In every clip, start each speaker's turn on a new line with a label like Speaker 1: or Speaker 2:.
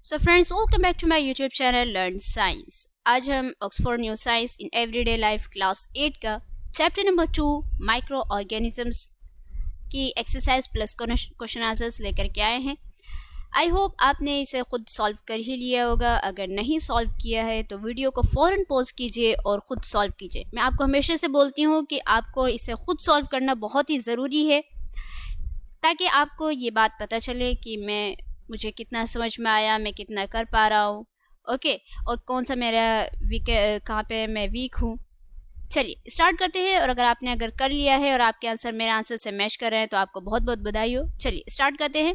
Speaker 1: So friends, welcome back to my YouTube channel learn science. आज हम Oxford new science in everyday life class 8 का chapter number 2 microorganisms की exercise plus question answers लेकर के आए हैं। I hope आपने इसे खुद सॉल्व कर ही लिया होगा। अगर नहीं सॉल्व किया है तो वीडियो को फ़ौरन पॉज कीजिए और ख़ुद सॉल्व कीजिए। मैं आपको हमेशा से बोलती हूँ कि आपको इसे खुद सॉल्व करना बहुत ही ज़रूरी है, ताकि आपको ये बात पता चले कि मुझे कितना समझ में आया, मैं कितना कर पा रहा हूँ, ओके, और कौन सा मेरा कहाँ पे मैं वीक हूँ। चलिए स्टार्ट करते हैं। और अगर कर लिया है और आपके आंसर मेरे आंसर से मैच कर रहे हैं तो आपको बहुत बहुत बधाई हो। चलिए स्टार्ट करते हैं।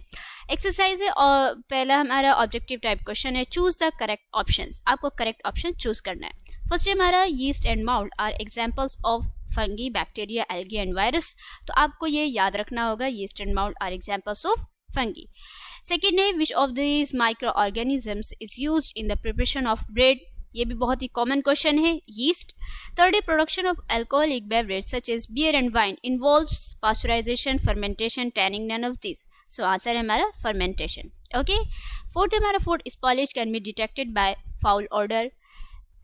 Speaker 1: एक्सरसाइज है और पहला हमारा ऑब्जेक्टिव टाइप क्वेश्चन है, चूज द करेक्ट ऑप्शंस। आपको करेक्ट ऑप्शन चूज करना है। फर्स्ट हमारा yeast and mould are examples of fungi, bacteria, algae and virus. तो आपको ये याद रखना होगा, yeast and mould are examples of fungi. Second है, which of this micro organisms is used in the preparation of bread. ये भी बहुत ही कॉमन क्वेश्चन है, यीस्ट। थर्ड है, production of alcoholic beverage such as beer and wine involves pasteurization, fermentation, tanning, none of this. So answer है हमारा fermentation. Okay. Fourth है हमारा, food spoilage can be detected by foul odour,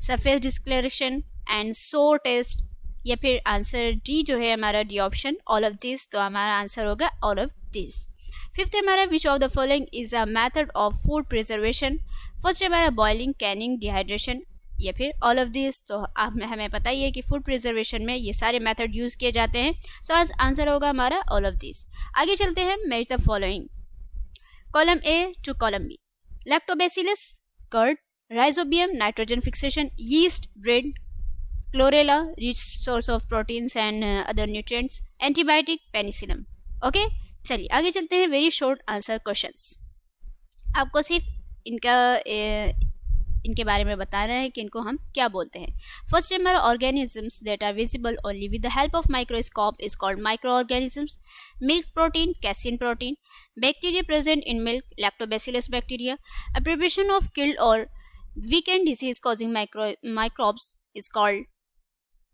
Speaker 1: surface discoloration and sour taste. या फिर answer D जो है हमारा, D option, all of this. तो हमारा आंसर होगा ऑल ऑफ दिस। फिफ्थ हमारा, which of the following is a method of food preservation. First हमारा, बॉइलिंग, कैनिंग, डिहाइड्रेशन, या फिर ऑल ऑफ दिस। तो हमें पता ही है कि फूड प्रिजर्वेशन में ये सारे मेथड यूज किए जाते हैं। सो आंसर होगा हमारा ऑल ऑफ दिस। आगे चलते हैं, match the following. Column A to column B, lactobacillus, curd, rhizobium, nitrogen fixation, yeast, bread, chlorella, rich source of proteins and other nutrients, antibiotic, penicillin. Okay, चलिए आगे चलते हैं। Very short answer questions. आपको सिर्फ इनके बारे में बताना है कि इनको हम क्या बोलते हैं। फर्स्ट हमारा, organisms that are visible only with the help of microscope is called micro organisms. Milk protein, casein protein, bacteria present in milk, lactobacillus bacteria. A preparation of killed और weakened disease causing microbes is called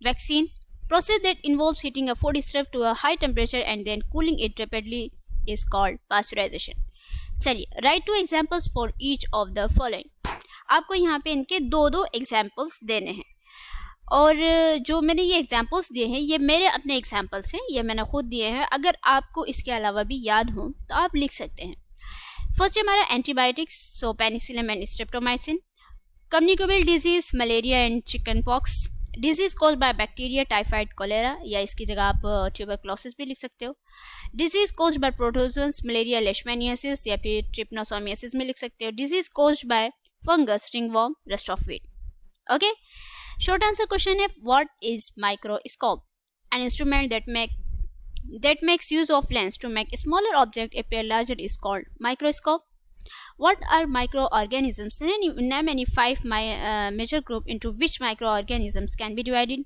Speaker 1: vaccine. Process that involves heating a food stuff to a high temperature and then cooling it rapidly is called pasteurization. चलिए, write 2 examples for each of the following. आपको यहाँ पे इनके दो examples देने हैं, और जो मैंने ये एग्जाम्पल्स दिए हैं ये मेरे अपने एग्जाम्पल्स हैं, ये मैंने खुद दिए हैं। अगर आपको इसके अलावा भी याद हो तो आप लिख सकते हैं। फर्स्ट हमारा, antibiotics, so penicillin and streptomycin. Communicable disease, malaria and chicken pox. Disease caused by bacteria, typhoid, cholera, या इसकी जगह आप ट्यूबरक्लोसिस भी लिख सकते हो। Disease caused by protozoans, malaria, leishmaniasis, या फिर ट्रिपनोसोमियासिस में लिख सकते हो। Disease caused by fungus, ringworm, rest of wheat. Okay, short answer question है, what is microscope? An instrument that makes use of lens to make a smaller object appear larger is called microscope. What are microorganisms? Name any 5 major group into which microorganisms can be divided.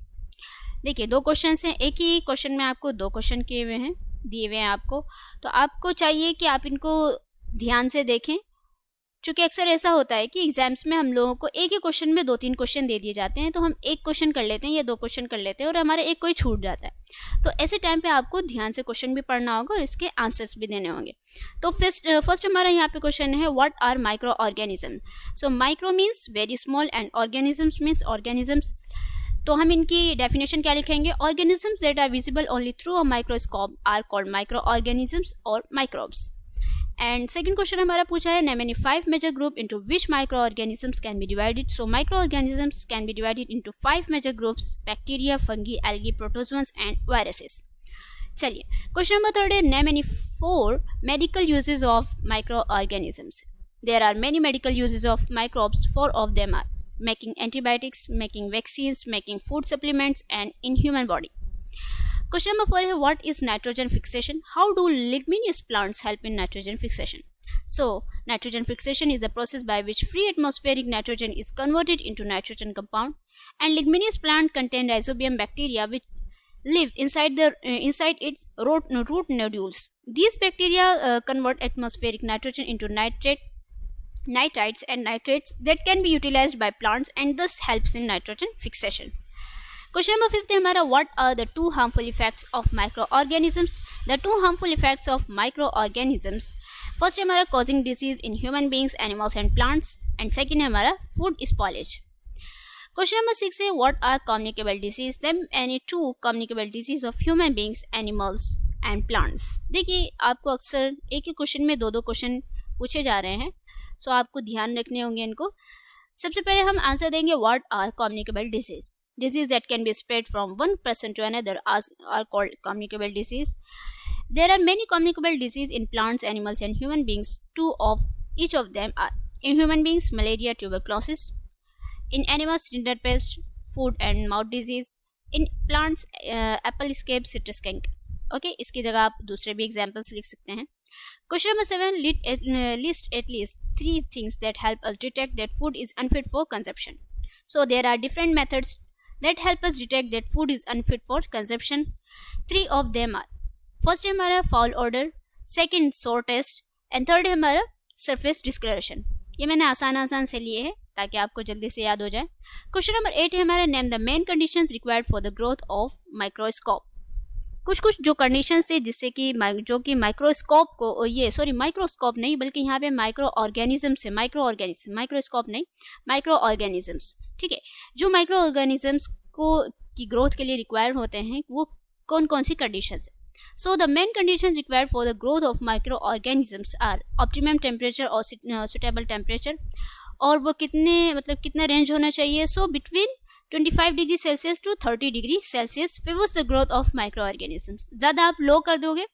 Speaker 1: देखिए, 2 question हैं, एक ही question में आपको 2 question दिए हुए हैं आपको, तो आपको चाहिए कि आप इनको ध्यान से देखें। चूँकि अक्सर ऐसा होता है कि एग्जाम्स में हम लोगों को एक ही क्वेश्चन में 2-3 क्वेश्चन दे दिए जाते हैं, तो हम एक क्वेश्चन कर लेते हैं या 2 क्वेश्चन कर लेते हैं और हमारा एक कोई छूट जाता है। तो ऐसे टाइम पे आपको ध्यान से क्वेश्चन भी पढ़ना होगा और इसके आंसर्स भी देने होंगे। तो फर्स्ट हमारा यहाँ पे क्वेश्चन है, what are micro organism. So micro means very small and organisms means organisms. तो हम इनकी डेफिनेशन क्या लिखेंगे, organisms that are visible only through a microscope are called micro organisms और माइक्रोब्स। एंड सेकंड क्वेश्चन हमारा पूछा है, name any 5 major group into which microorganisms can be divided. So microorganisms can be divided into 5 major groups, bacteria, fungi, algae, protozoans and viruses. चलिए, question number 3 है, name any 4 medical uses of microorganisms. There are many medical uses of microbes, 4 of them are making antibiotics, making vaccines, making food supplements and in human body. Question number 4 है, what is nitrogen fixation? How do ligneous plants help in nitrogen fixation? So nitrogen fixation is the process by which free atmospheric nitrogen is converted into nitrogen compound, and ligneous plant contain rhizobium bacteria which live inside its root nodules. These bacteria convert atmospheric nitrogen into nitrites and nitrates that can be utilized by plants and thus helps in nitrogen fixation. Question number 5 है हमारा, what are the 2 harmful effects of microorganisms? The 2 harmful effects of microorganisms. First है हमारा causing disease in human beings, animals and plants, and second है हमारा food spoilage. Question number 6 है what are communicable disease, them any two communicable disease of human beings, animals and plants. देखिए आपको अक्सर एक ही question में दो क्वेश्चन पूछे जा रहे हैं, सो आपको ध्यान रखने होंगे इनको। सबसे पहले हम आंसर देंगे what are communicable disease. Disease that can be spread from one person to another are called communicable disease. There are many communicable diseases in plants, animals, and human beings. Two of each of them are in human beings: malaria, tuberculosis; in animals, rinderpest, foot and mouth disease; in plants, apple scape, citrus skink. Okay, इसकी जगह आप दूसरे भी examples लिख सकते हैं। Question number 7: list at least 3 things that help us detect that food is unfit for consumption. So there are different methods that help us detect that food is unfit for consumption. 3 of them are: first है हमारा foul odor, second sour taste, and third है हमारा surface discoloration. ये मैंने आसान से लिए हैं ताकि आपको जल्दी से याद हो जाए। क्वेश्चन नंबर 8 है हमारा name the main conditions required for the growth of microscope. कुछ जो कंडीशंस थे जिससे कि जो कि माइक्रोस्कोप को माइक्रोस्कोप नहीं बल्कि यहाँ पे माइक्रो ऑर्गेनिज्म्स है, माइक्रोस्कोप नहीं, माइक्रो ऑर्गेनिज्म्स। ठीक है, जो माइक्रो ऑर्गेनिजम्स को की ग्रोथ के लिए रिक्वायर होते हैं वो कौन कौन सी कंडीशंस है। So the main condition required for the growth of micro organisms are optimum temperature और सुटेबल टेम्परेचर, और वो कितना रेंज होना चाहिए। So between 25 degree Celsius to 30 degree Celsius favours the growth of micro organisms. ज़्यादा आप लो कर दोगे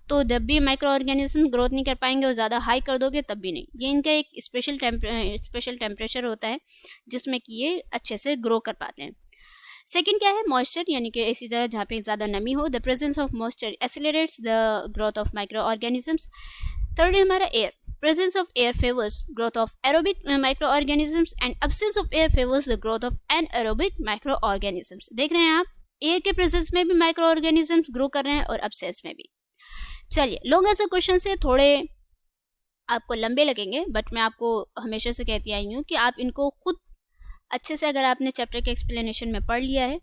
Speaker 1: तो तब भी माइक्रो ऑर्गेनिज्म ग्रोथ नहीं कर पाएंगे, और ज़्यादा हाई कर दोगे तब भी नहीं। ये इनका एक स्पेशल टेम्परेचर होता है जिसमें कि ये अच्छे से ग्रो कर पाते हैं। सेकंड क्या है, मॉइस्चर, यानी कि ऐसी जगह जहाँ पे ज़्यादा नमी हो। The presence of moisture accelerates the growth of micro organisms. Third है हमारा air, presence of air favors growth of aerobic microorganisms and absence of air favors the growth of anaerobic microorganisms. देख रहे हैं आप, एयर के presence में भी microorganisms grow कर रहे हैं और अब्सेंस में भी। चलिए, लॉन्ग आंसर क्वेश्चन से थोड़े आपको लंबे लगेंगे, बट मैं आपको हमेशा से कहती आई हूँ कि आप इनको खुद अच्छे से, अगर आपने चैप्टर के एक्सप्लेनेशन में पढ़ लिया है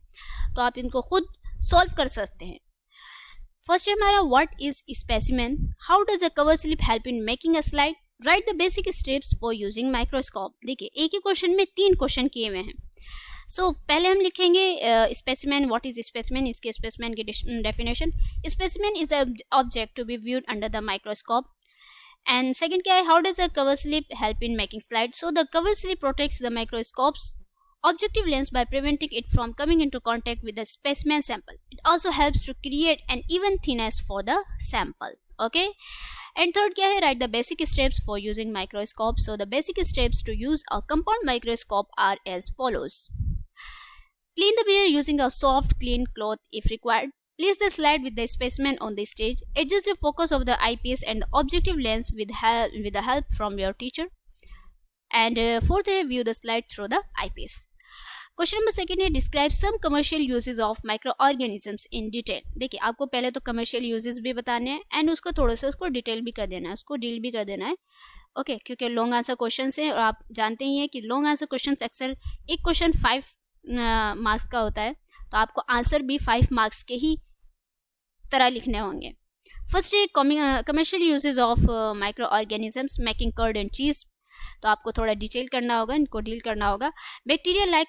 Speaker 1: तो आप इनको खुद सॉल्व कर सकते हैं। फर्स्ट है हमारा what is specimen, how does a cover slip help in making a slide, right the basic steps for using microscope. देखिए एक ही क्वेश्चन में 3 क्वेश्चन किए हुए हैं। सो पहले हम लिखेंगे स्पेसिमेन, व्हाट इज स्पेसिमेन, इसके स्पेसिमेन की definition. Specimen is a object to be viewed under the microscope. And second क्या है, how does a cover slip help in making slide. So the cover slip protects the microscope's objective lens by preventing it from coming into contact with the specimen sample. It also helps to create an even thickness for the sample. Okay. And third क्या है, write the basic steps for using microscope. So the basic steps to use a compound microscope are as follows. Clean the mirror using a soft clean cloth if required. Place the slide with the specimen on the stage. Adjust the focus of the eyepiece and the objective lens with the help from your teacher. And fourth है, view the slide through the eyepiece. Question number second है, describe some commercial uses of micro organisms in detail. देखिए आपको पहले तो commercial uses भी बताने हैं and उसको थोड़ा सा उसको डिटेल भी कर देना है, उसको डील भी कर देना है। ओके, क्योंकि लॉन्ग आंसर क्वेश्चन है और आप जानते ही हैं कि लॉन्ग आंसर क्वेश्चन अक्सर एक क्वेश्चन 5 मार्क्स का होता है, तो आपको आंसर भी 5 मार्क्स के ही तरह लिखने होंगे। फर्स्ट है commercial uses of micro organisms making curd and cheese, तो आपको थोड़ा डिटेल करना होगा, इनको डील करना होगा। Bacteria like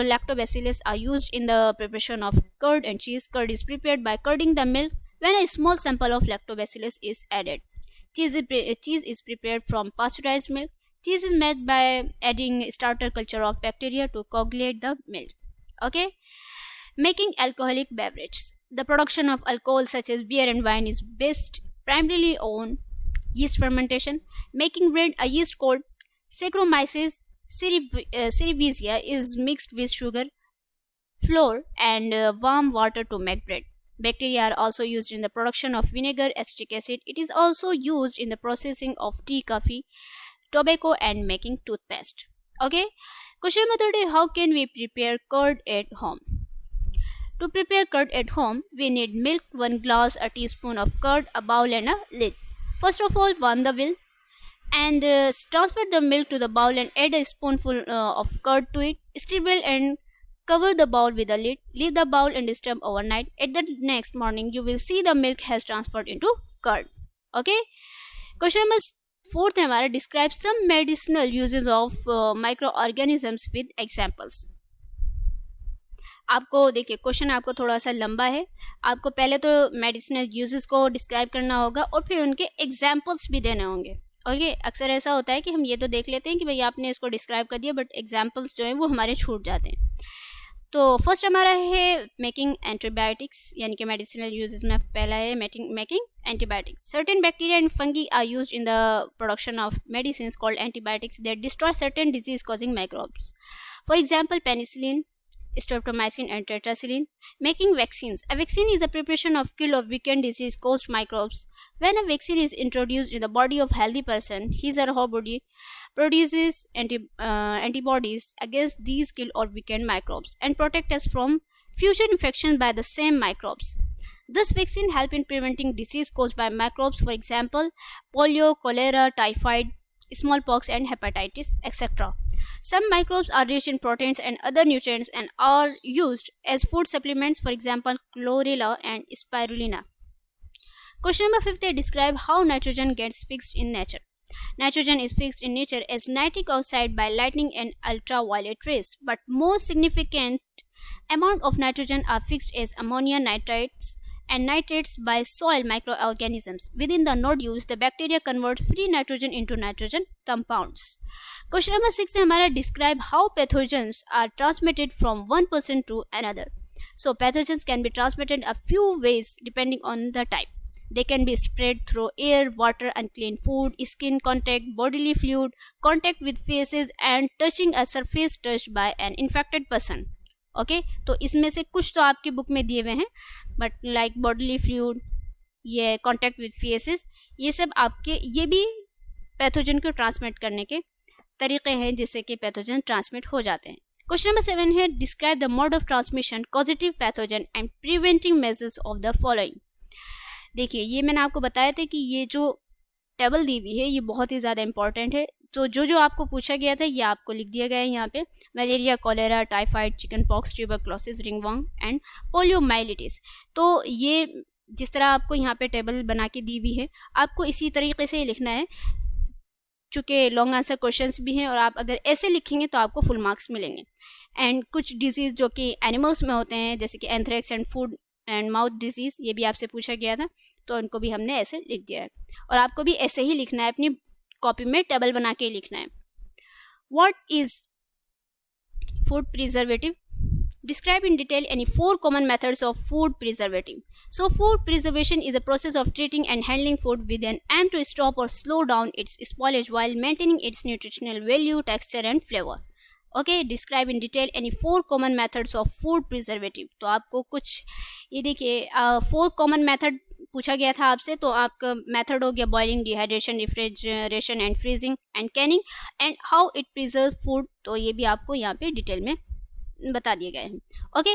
Speaker 1: lactobacillus are used in the preparation of curd and cheese. Curd is prepared by curding the milk when a small sample of lactobacillus is added. Cheese is prepared from pasteurized milk. Cheese is made by adding starter culture of bacteria to coagulate the milk. Okay. Making alcoholic beverages. The production of alcohol such as beer and wine is based primarily on yeast fermentation. Making bread, a yeast called Saccharomyces cerevisiae is mixed with sugar, flour, and warm water to make bread. Bacteria are also used in the production of vinegar, acetic acid. It is also used in the processing of tea, coffee, tobacco, and making toothpaste. Okay. Question number 3: how can we prepare curd at home? To prepare curd at home, we need milk, 1 glass, a teaspoon of curd, a bowl, and a lid. First of all, warm the milk and transfer the milk to the bowl and add a spoonful of curd to it. Stir well and cover the bowl with a lid. Leave the bowl and disturb overnight. At the next morning, you will see the milk has transferred into curd. Okay. Question number fourth है हमारा describe some medicinal uses of micro organisms with examples. आपको देखिए question आपको थोड़ा सा लंबा है, आपको पहले तो मेडिसिनल यूजेस को डिस्क्राइब करना होगा और फिर उनके एग्जाम्पल्स भी देने होंगे। और ये अक्सर ऐसा होता है कि हम ये तो देख लेते हैं कि भाई आपने इसको डिस्क्राइब कर दिया, बट एग्जाम्पल्स जो हैं वो हमारे छूट जाते हैं। तो फर्स्ट हमारा है मेकिंग एंटीबायोटिक्स, यानी कि मेडिसिनल यूजेस में पहला है making antibiotics. Certain bacteria and fungi are used in the production of medicine called antibiotics that destroy certain disease causing microbes. For example penicillin, streptomycin and tetracycline. Making vaccines. A vaccine is a preparation of kill or weaken disease caused microbes. When a vaccine is introduced in the body of healthy person, his or her body produces antibodies against these kill or weaken microbes and protect us from future infection by the same microbes. This vaccine help in preventing disease caused by microbes, for example, polio, cholera, typhoid, smallpox and hepatitis, etc. Some microbes are rich in proteins and other nutrients and are used as food supplements, for example, chlorella and spirulina. Question number 5, describe how nitrogen gets fixed in nature. Nitrogen is fixed in nature as nitric oxide by lightning and ultraviolet rays, but most significant amount of nitrogen are fixed as ammonia nitrates and nitrates by soil microorganisms. Within the nodules, the bacteria converts free nitrogen into nitrogen compounds. Question number 6 है हमारा describe how pathogens are transmitted from one person to another. So pathogens can be transmitted a few ways depending on the type. They can be spread through air, water, unclean food, skin contact, bodily fluid, contact with faces and touching a surface touched by an infected person. Okay तो इसमें से कुछ तो आपकी book में दिए हुए हैं, बट लाइक बॉडीली फ्लूइड, ये कॉन्टैक्ट विद फेसेस, ये सब आपके ये भी पैथोजन को ट्रांसमिट करने के तरीके हैं जिससे कि पैथोजन ट्रांसमिट हो जाते हैं। क्वेश्चन नंबर 7 है describe the mode of transmission causative pathogen and preventing measures of the following. देखिए ये मैंने आपको बताया था कि ये जो टेबल दी हुई है ये बहुत ही ज़्यादा इंपॉर्टेंट है। तो जो आपको पूछा गया था ये आपको लिख दिया गया है यहाँ पे, malaria, cholera, typhoid, chicken pox, tuberculosis, ringworm and poliomyelitis. तो ये जिस तरह आपको यहाँ पे टेबल बना के दी हुई है आपको इसी तरीके से ही लिखना है, चूँकि लॉन्ग आंसर क्वेश्चंस भी हैं और आप अगर ऐसे लिखेंगे तो आपको फुल मार्क्स मिलेंगे। एंड कुछ डिजीज़ जो कि एनिमल्स में होते हैं जैसे कि anthrax and food and mouth disease, ये भी आपसे पूछा गया था तो उनको भी हमने ऐसे लिख दिया है और आपको भी ऐसे ही लिखना है, अपनी कॉपी में टेबल बना के लिखना है। What is food preservative? Describe in detail any 4 common methods of food preservative. So food preservation is a process of treating and handling food with an aim to stop or slow down its spoilage while maintaining its nutritional value, texture and flavor. Okay, describe in detail any 4 common methods of food preservative. तो आपको कुछ ये देखिए 4 common method पूछा गया था आपसे, तो आपका मेथड हो गया boiling, dehydration, refrigeration and freezing and Canning and how it preserve food. तो ये भी आपको यहाँ पे डिटेल में बता दिए गए हैं। ओके,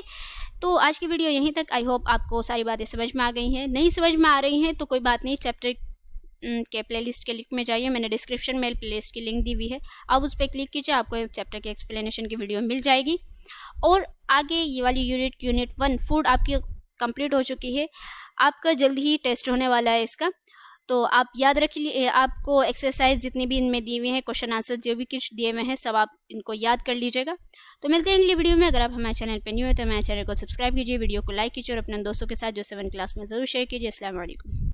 Speaker 1: तो आज की वीडियो यहीं तक। आई होप आपको सारी बातें समझ में आ गई हैं। नहीं समझ में आ रही हैं तो कोई बात नहीं, चैप्टर के प्लेलिस्ट के लिंक में जाइए, मैंने डिस्क्रिप्शन में प्लेलिस्ट की लिंक दी हुई है, आप उस पर क्लिक कीजिए, आपको चैप्टर के एक्सप्लेनेशन की वीडियो मिल जाएगी। और आगे ये वाली यूनिट 1 फूड आपकी कंप्लीट हो चुकी है, आपका जल्द ही टेस्ट होने वाला है इसका, तो आप याद रखिए, आपको एक्सरसाइज जितनी भी इनमें दी हुई हैं, क्वेश्चन आंसर जो भी कुछ दिए हुए हैं सब आप इनको याद कर लीजिएगा। तो मिलते हैं अगली वीडियो में। अगर आप हमारे चैनल पर न्यू है तो हमारे चैनल को सब्सक्राइब कीजिए, वीडियो को लाइक कीजिए और अपने दोस्तों के साथ जो 7th क्लास में ज़रूर शेयर कीजिए। अस्सलाम वालेकुम।